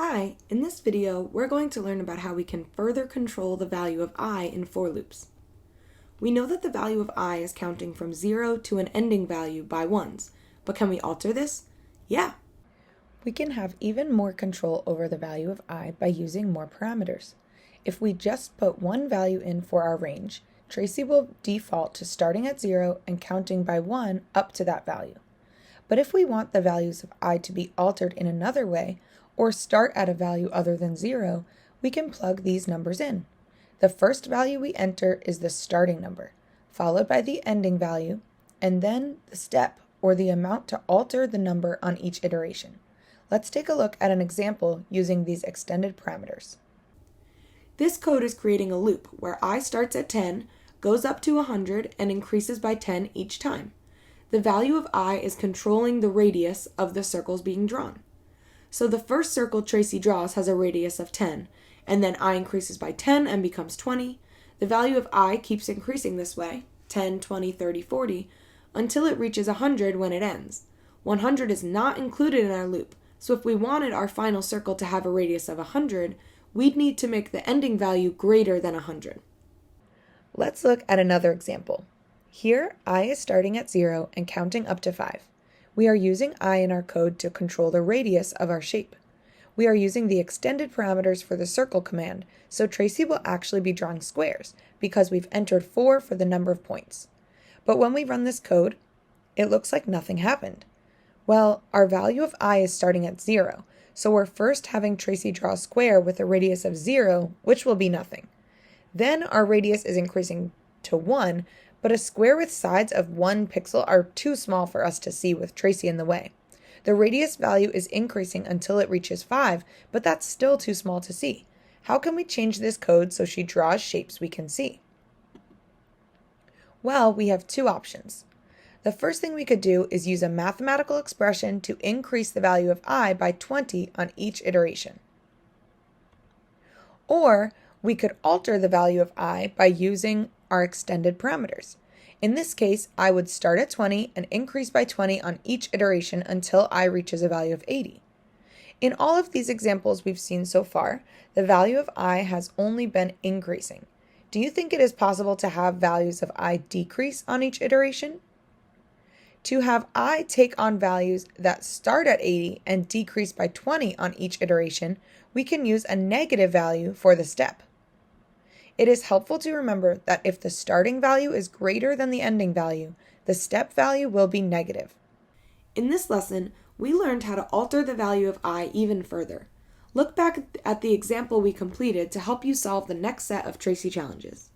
Hi, in this video, we're going to learn about how we can further control the value of I in for loops. We know that the value of I is counting from 0 to an ending value by ones, but can we alter this? Yeah. We can have even more control over the value of I by using more parameters. If we just put one value in for our range, Tracy will default to starting at 0 and counting by 1 up to that value. But if we want the values of I to be altered in another way, or start at a value other than 0, we can plug these numbers in. The first value we enter is the starting number, followed by the ending value, and then the step, or the amount to alter the number on each iteration. Let's take a look at an example using these extended parameters. This code is creating a loop where I starts at 10, goes up to 100, and increases by 10 each time. The value of I is controlling the radius of the circles being drawn. So the first circle Tracy draws has a radius of 10, and then I increases by 10 and becomes 20. The value of I keeps increasing this way, 10, 20, 30, 40, until it reaches 100 when it ends. 100 is not included in our loop, so if we wanted our final circle to have a radius of 100, we'd need to make the ending value greater than 100. Let's look at another example. Here, I is starting at 0 and counting up to 5. We are using I in our code to control the radius of our shape. We are using the extended parameters for the circle command, so Tracy will actually be drawing squares because we've entered 4 for the number of points. But when we run this code, it looks like nothing happened. Well, our value of I is starting at 0, so we're first having Tracy draw a square with a radius of 0, which will be nothing. Then our radius is increasing to 1, but a square with sides of 1 pixel are too small for us to see with Tracy in the way. The radius value is increasing until it reaches 5, but that's still too small to see. How can we change this code so she draws shapes we can see? Well, we have two options. The first thing we could do is use a mathematical expression to increase the value of I by 20 on each iteration. Or we could alter the value of I by using our extended parameters. In this case, I would start at 20 and increase by 20 on each iteration until I reaches a value of 80. In all of these examples we've seen so far, the value of I has only been increasing. Do you think it is possible to have values of I decrease on each iteration? To have I take on values that start at 80 and decrease by 20 on each iteration, we can use a negative value for the step. It is helpful to remember that if the starting value is greater than the ending value, the step value will be negative. In this lesson, we learned how to alter the value of I even further. Look back at the example we completed to help you solve the next set of Tracy challenges.